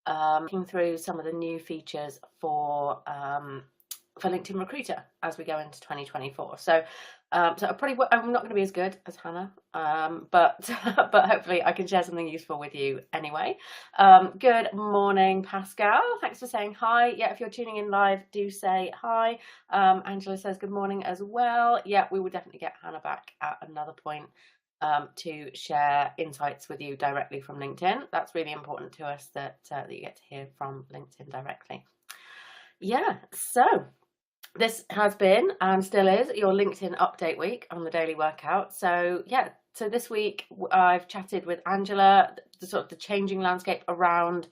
looking through some of the new features for LinkedIn Recruiter as we go into 2024. So I'm not going to be as good as Hannah, but but hopefully I can share something useful with you anyway. Good morning, Pascal. Thanks for saying hi. Yeah, if you're tuning in live, do say hi. Angela says good morning as well. Yeah, we will definitely get Hannah back at another point to share insights with you directly from LinkedIn. That's really important to us that you get to hear from LinkedIn directly. Yeah, so this has been and still is your LinkedIn update week on the daily workout. So yeah, so this week I've chatted with Angela, the changing landscape around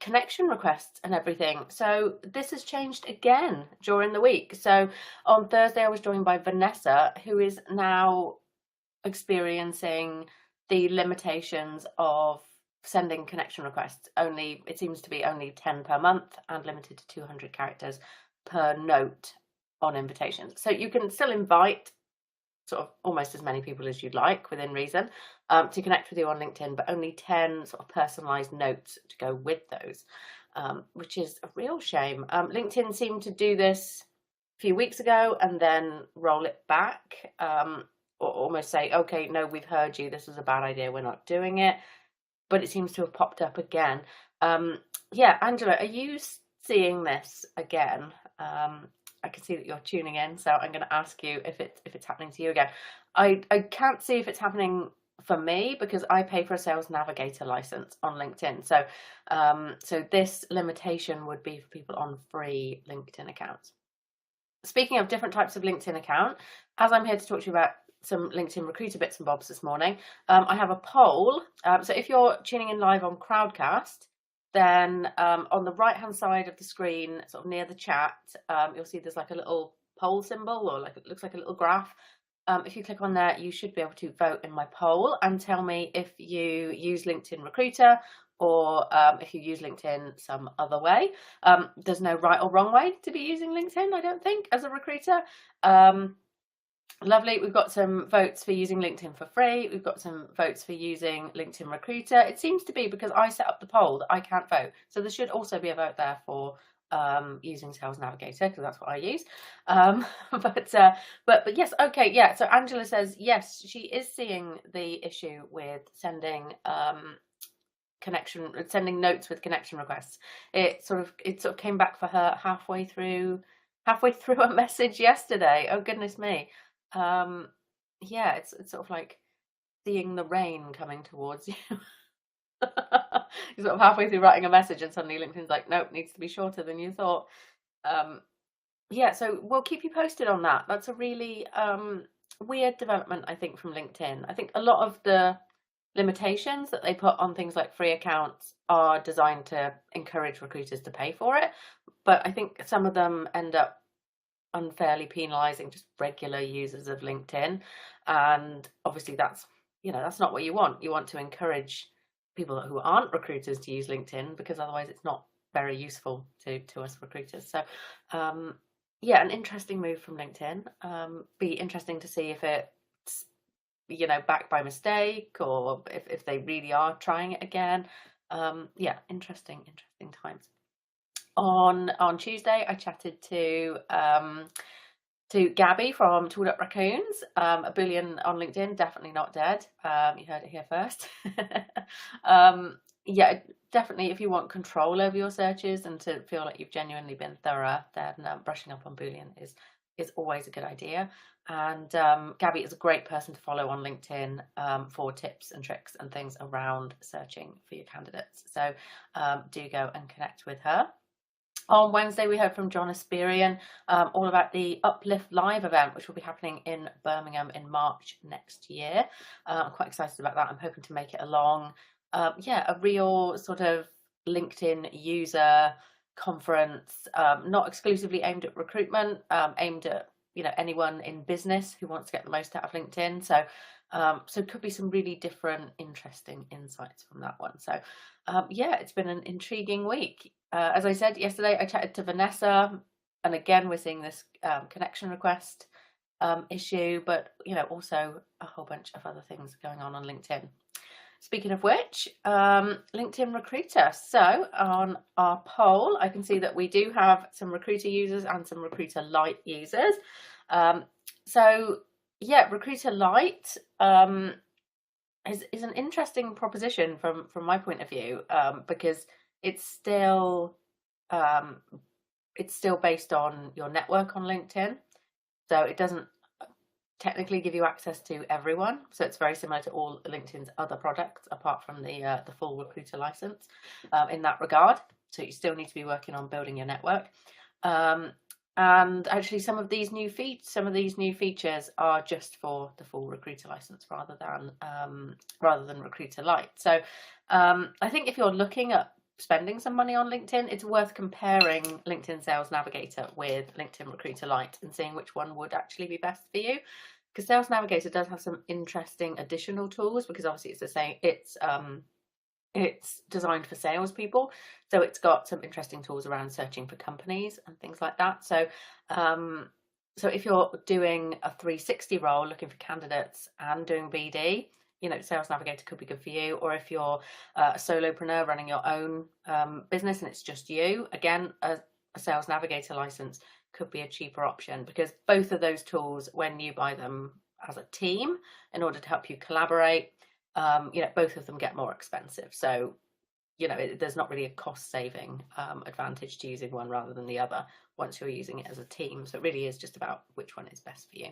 connection requests and everything. So this has changed again during the week. So on Thursday I was joined by Vanessa, who is now experiencing the limitations of sending connection requests. It seems to be only 10 per month and limited to 200 characters per note on invitations. So you can still invite sort of almost as many people as you'd like within reason to connect with you on LinkedIn, but only 10 sort of personalized notes to go with those, which is a real shame. LinkedIn seemed to do this a few weeks ago and then roll it back, or almost say, okay, no, we've heard you, this was a bad idea, we're not doing it. But it seems to have popped up again. Yeah, Angela, are you seeing this again? I can see that you're tuning in, so I'm going to ask you if it's happening to you again. I can't see if it's happening for me because I pay for a Sales Navigator license on LinkedIn. So so this limitation would be for people on free LinkedIn accounts. Speaking of different types of LinkedIn account, as I'm here to talk to you about some LinkedIn Recruiter bits and bobs this morning, I have a poll. So if you're tuning in live on Crowdcast, then on the right hand side of the screen, sort of near the chat, you'll see there's like a little poll symbol, or like it looks like a little graph. If you click on there, you should be able to vote in my poll and tell me if you use LinkedIn Recruiter or if you use LinkedIn some other way. There's no right or wrong way to be using LinkedIn, I don't think, as a recruiter. Lovely. We've got some votes for using LinkedIn for free. We've got some votes for using LinkedIn Recruiter. It seems to be because I set up the poll that I can't vote. So there should also be a vote there for using Sales Navigator, because that's what I use. But yes, okay, yeah. So Angela says yes, she is seeing the issue with sending notes with connection requests. It sort of came back for her halfway through a message yesterday. Oh goodness me. Yeah, it's sort of like seeing the rain coming towards you. You're sort of halfway through writing a message and suddenly LinkedIn's like, nope, needs to be shorter than you thought. Yeah, so we'll keep you posted on that. That's a really weird development, I think, from LinkedIn. I think a lot of the limitations that they put on things like free accounts are designed to encourage recruiters to pay for it, but I think some of them end up unfairly penalizing just regular users of LinkedIn, and obviously that's not what you want. You want to encourage people who aren't recruiters to use LinkedIn, because otherwise it's not very useful to us recruiters. So yeah, an interesting move from LinkedIn. Be interesting to see if it's back by mistake, or if they really are trying it again. Yeah, interesting times. On Tuesday, I chatted to Gabby from Tooled Up Raccoons, a bullion on LinkedIn, definitely not dead. You heard it here first. Yeah, definitely, if you want control over your searches and to feel like you've genuinely been thorough, then brushing up on bullion is always a good idea. And Gabby is a great person to follow on LinkedIn for tips and tricks and things around searching for your candidates. So do go and connect with her. On Wednesday, we heard from John Asperian all about the Uplift Live event, which will be happening in Birmingham in March next year. I'm quite excited about that. I'm hoping to make it along. Yeah, a real sort of LinkedIn user conference, not exclusively aimed at recruitment, aimed at anyone in business who wants to get the most out of LinkedIn. So it could be some really different, interesting insights from that one. So yeah, it's been an intriguing week. As I said yesterday, I chatted to Vanessa, and again we're seeing this connection request issue, but also a whole bunch of other things going on LinkedIn. speaking of which, LinkedIn Recruiter. So on our poll, I can see that we do have some Recruiter users and some Recruiter Lite users. So yeah, Recruiter Lite is an interesting proposition from my point of view, because it's still based on your network on LinkedIn, so it doesn't technically give you access to everyone. So it's very similar to all LinkedIn's other products, apart from the full Recruiter license in that regard. So you still need to be working on building your network. And actually, some of these new features are just for the full Recruiter license rather than Recruiter Lite. So I think if you're looking at spending some money on LinkedIn, it's worth comparing LinkedIn Sales Navigator with LinkedIn Recruiter Lite and seeing which one would actually be best for you. Because Sales Navigator does have some interesting additional tools, because obviously it's designed for salespeople, so it's got some interesting tools around searching for companies and things like that. So if you're doing a 360 role, looking for candidates and doing BD, Sales Navigator could be good for you. Or if you're a solopreneur running your own business and it's just you, again, a Sales Navigator license could be a cheaper option, because both of those tools, when you buy them as a team in order to help you collaborate, both of them get more expensive. So there's not really a cost saving advantage to using one rather than the other once you're using it as a team. So it really is just about which one is best for you.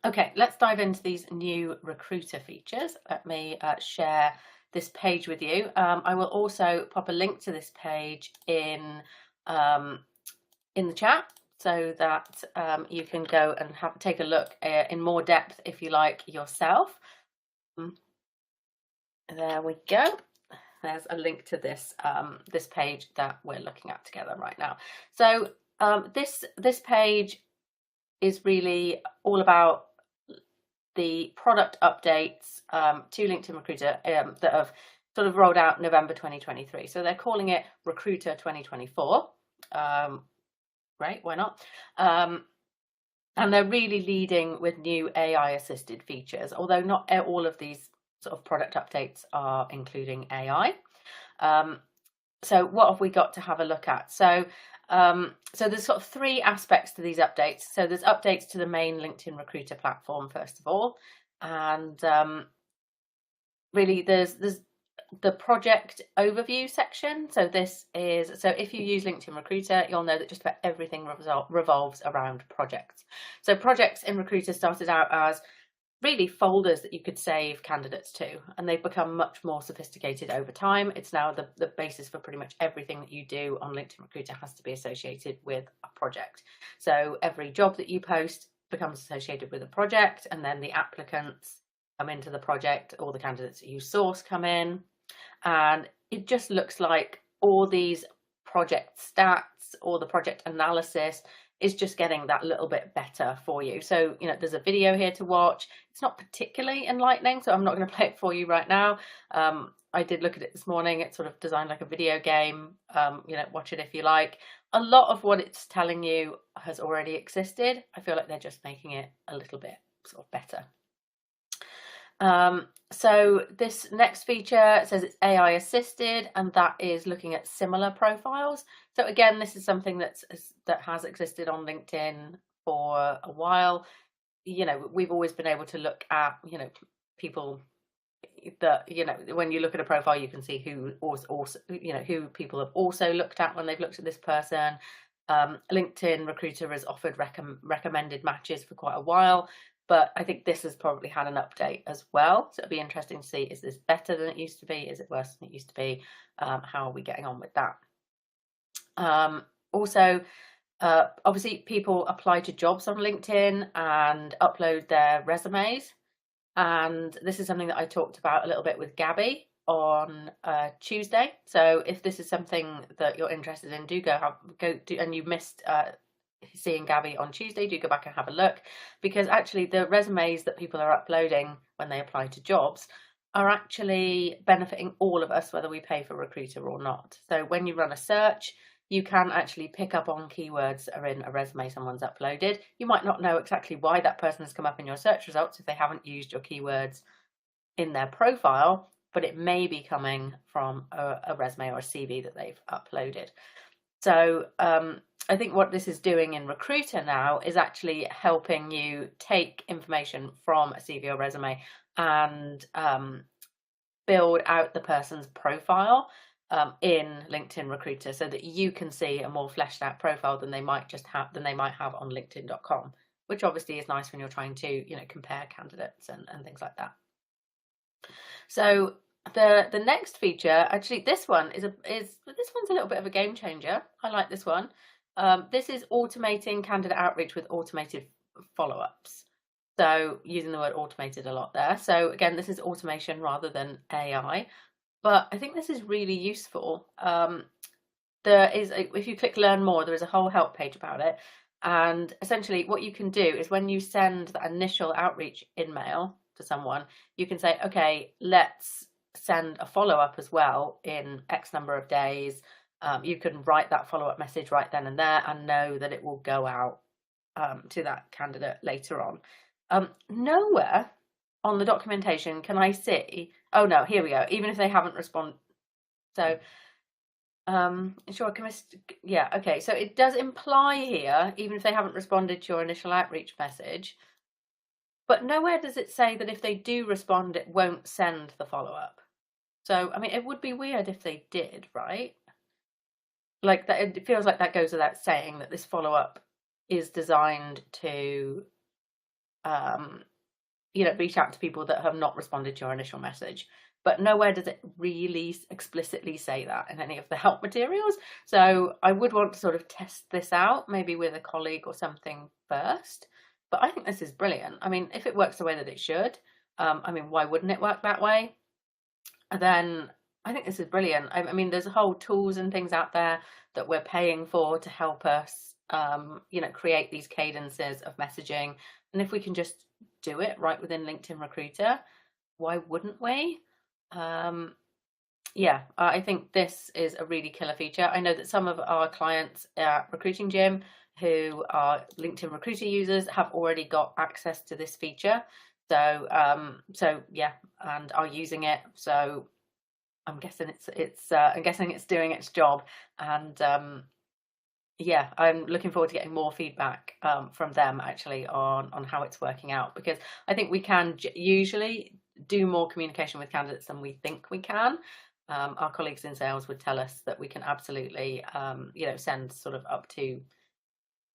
Okay, let's dive into these new Recruiter features. Let me share this page with you. I will also pop a link to this page in the chat, so that you can go and take a look in more depth if you like yourself. There we go. There's a link to this page that we're looking at together right now. So this page is really all about the product updates to LinkedIn Recruiter that have sort of rolled out November 2023. So they're calling it Recruiter 2024. Great, why not? And they're really leading with new AI assisted features, although not all of these sort of product updates are including AI. So what have we got to have a look at? So there's sort of three aspects to these updates. So there's updates to the main LinkedIn Recruiter platform, first of all, and really there's the project overview section. So if you use LinkedIn Recruiter, you'll know that just about everything revolves around projects. So projects in Recruiter started out as really folders that you could save candidates to, and they've become much more sophisticated over time. It's now the basis for pretty much everything that you do on LinkedIn Recruiter has to be associated with a project. So every job that you post becomes associated with a project, and then the applicants come into the project, all the candidates that you source come in, and it just looks like all these project stats or the project analysis is just getting that little bit better for you. So, there's a video here to watch. It's not particularly enlightening, so I'm not going to play it for you right now. I did look at it this morning. It's sort of designed like a video game. Watch it if you like. A lot of what it's telling you has already existed. I feel like they're just making it a little bit sort of better. So this next feature says it's AI assisted, and that is looking at similar profiles. So again, this is something that has existed on LinkedIn for a while. We've always been able to look at, people that, when you look at a profile, you can see who also, who people have also looked at when they've looked at this person. LinkedIn Recruiter has offered recommended matches for quite a while, but I think this has probably had an update as well. So it'll be interesting to see, is this better than it used to be? Is it worse than it used to be? How are we getting on with that? Also, obviously people apply to jobs on LinkedIn and upload their resumes. And this is something that I talked about a little bit with Gabby on Tuesday. So if this is something that you're interested in, and you missed seeing Gabby on Tuesday, do go back and have a look, because actually the resumes that people are uploading when they apply to jobs are actually benefiting all of us, whether we pay for Recruiter or not. So when you run a search, you can actually pick up on keywords that are in a resume someone's uploaded. You might not know exactly why that person has come up in your search results if they haven't used your keywords in their profile, but it may be coming from a resume or a CV that they've uploaded. So I think what this is doing in Recruiter now is actually helping you take information from a CV or resume and build out the person's profile in LinkedIn Recruiter, so that you can see a more fleshed out profile than they might have on LinkedIn.com, which obviously is nice when you're trying to, compare candidates and things like that. So the next feature, actually, this one's a little bit of a game changer. I like this one. This is automating candidate outreach with automated follow-ups. So using the word automated a lot there. So again, this is automation rather than AI, but I think this is really useful. If you click learn more, there is a whole help page about it. And essentially what you can do is when you send the initial outreach email to someone, you can say, okay, let's send a follow-up as well in X number of days. You can write that follow-up message right then and there and know that it will go out to that candidate later on. Nowhere on the documentation can I see, oh no, here we go, even if they haven't responded. So sure, yeah, okay, so it does imply here, even if they haven't responded to your initial outreach message, but nowhere does it say that if they do respond, it won't send the follow-up. So, I mean, it would be weird if they did, right? Like that, it feels like that goes without saying that this follow-up is designed to, reach out to people that have not responded to your initial message. But nowhere does it really explicitly say that in any of the help materials. So I would want to sort of test this out, maybe with a colleague or something first. But I think this is brilliant. I mean, if it works the way that it should, why wouldn't it work that way? And then I think this is brilliant. I mean, there's whole tools and things out there that we're paying for to help us, create these cadences of messaging. And if we can just do it right within LinkedIn Recruiter, why wouldn't we? I think this is a really killer feature. I know that some of our clients at Recruiting Gym who are LinkedIn Recruiter users have already got access to this feature. So and are using it. So I'm guessing it's doing its job. And I'm looking forward to getting more feedback from them actually on how it's working out, because I think we can usually do more communication with candidates than we think we can. Our colleagues in sales would tell us that we can absolutely, send sort of up to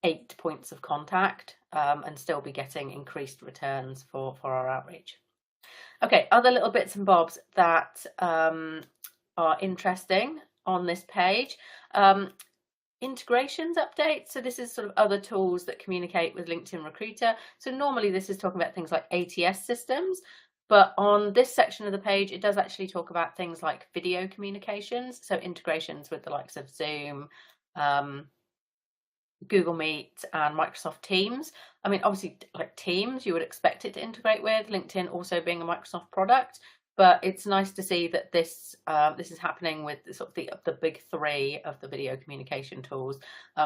8 points of contact and still be getting increased returns for our outreach. Okay, other little bits and bobs that are interesting on this page. Integrations updates. So this is sort of other tools that communicate with LinkedIn Recruiter. So normally this is talking about things like ATS systems, but on this section of the page, it does actually talk about things like video communications. So integrations with the likes of Zoom, Google Meet and Microsoft Teams. I mean, obviously, like Teams, you would expect it to integrate with LinkedIn, also being a Microsoft product. But it's nice to see that this is happening with sort of the big three of the video communication tools.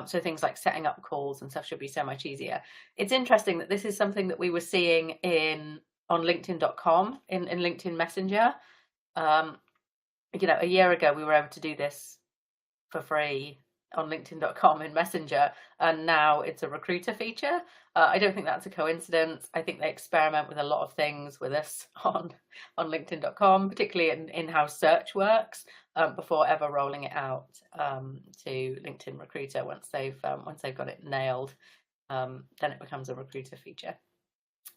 So things like setting up calls and stuff should be so much easier. It's interesting that this is something that we were seeing on LinkedIn.com in LinkedIn Messenger. A year ago we were able to do this for free on LinkedIn.com in Messenger, and now it's a recruiter feature. I don't think that's a coincidence. I think they experiment with a lot of things with us on LinkedIn.com, particularly in how search works, before ever rolling it out to LinkedIn Recruiter. Once they've got it nailed, then it becomes a recruiter feature.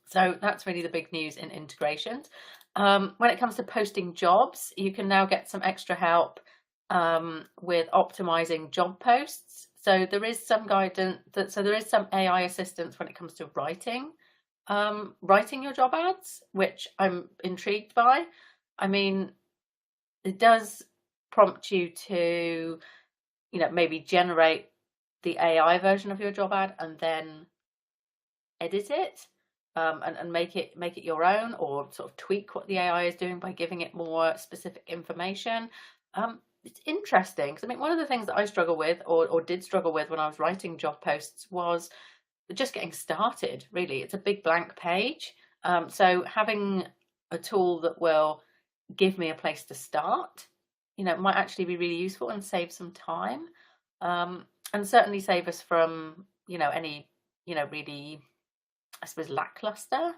So that's really the big news in integrations. When it comes to posting jobs, you can now get some extra help with optimizing job posts. So there is some guidance, so there is some AI assistance when it comes to writing your job ads, which I'm intrigued by. I mean, it does prompt you to, maybe generate the AI version of your job ad and then edit it and make it your own, or sort of tweak what the AI is doing by giving it more specific information. It's interesting because I mean, one of the things that I struggle with or did struggle with when I was writing job posts was just getting started. Really, it's a big blank page. So having a tool that will give me a place to start, might actually be really useful and save some time, and certainly save us from, any, really, I suppose, lackluster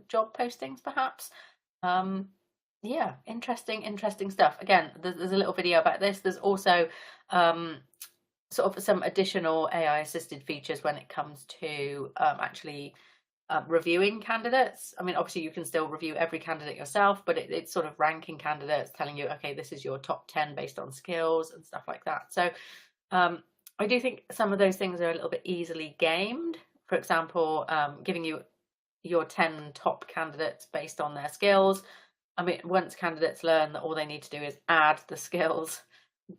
job postings, perhaps. Yeah, interesting stuff. Again, there's a little video about this. There's also sort of some additional AI assisted features when it comes to actually reviewing candidates. I mean, obviously you can still review every candidate yourself, but it's sort of ranking candidates, telling you, okay, this is your top 10 based on skills and stuff like that. So I do think some of those things are a little bit easily gamed. For example, giving you your 10 top candidates based on their skills. I mean, once candidates learn that all they need to do is add the skills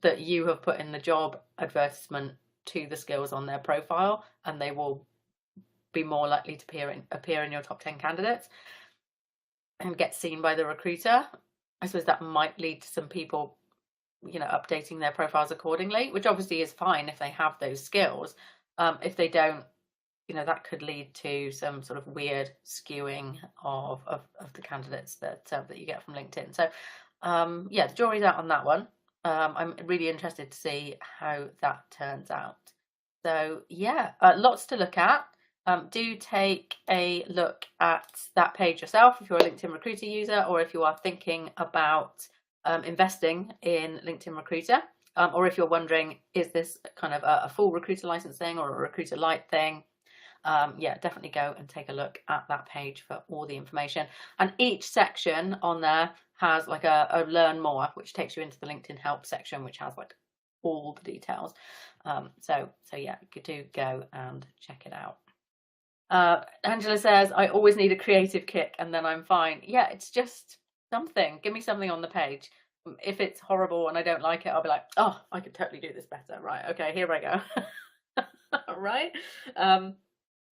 that you have put in the job advertisement to the skills on their profile, and they will be more likely to appear in your top 10 candidates and get seen by the recruiter. I suppose that might lead to some people, updating their profiles accordingly, which obviously is fine if they have those skills. If they don't, that could lead to some sort of weird skewing of the candidates that you get from LinkedIn. So yeah, the jury's out on that one. I'm really interested to see how that turns out. So yeah, lots to look at. Do take a look at that page yourself if you're a LinkedIn Recruiter user, or if you are thinking about investing in LinkedIn Recruiter, or if you're wondering, is this kind of a full Recruiter license thing or a Recruiter Lite thing? Yeah, definitely go and take a look at that page for all the information. And each section on there has like a learn more, which takes you into the LinkedIn help section, which has like all the details. So yeah, you do go and check it out. Angela says, I always need a creative kick and then I'm fine. Yeah, it's just something. Give me something on the page. If it's horrible and I don't like it, I'll be like, oh, I could totally do this better. Right. Okay, here I go. Right.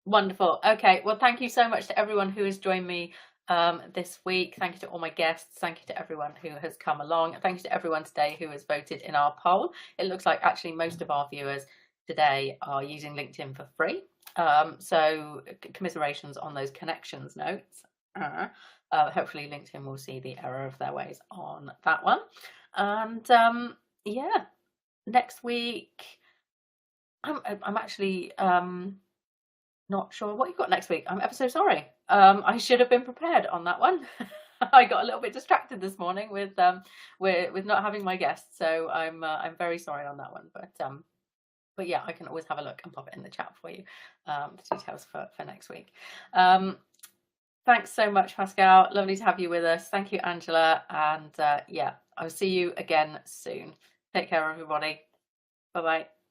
Wonderful. Okay. Well, thank you so much to everyone who has joined me this week. Thank you to all my guests. Thank you to everyone who has come along. Thank you to everyone today who has voted in our poll. It looks like actually most of our viewers today are using LinkedIn for free. So commiserations on those connections notes. Hopefully LinkedIn will see the error of their ways on that one. And yeah, next week I'm actually not sure what you've got next week. I'm ever so sorry. I should have been prepared on that one. I got a little bit distracted this morning with not having my guests, so I'm very sorry on that one. But yeah, I can always have a look and pop it in the chat for you, the details for next week. Thanks so much, Pascal. Lovely to have you with us. Thank you, Angela. And yeah, I'll see you again soon. Take care, everybody. Bye-bye.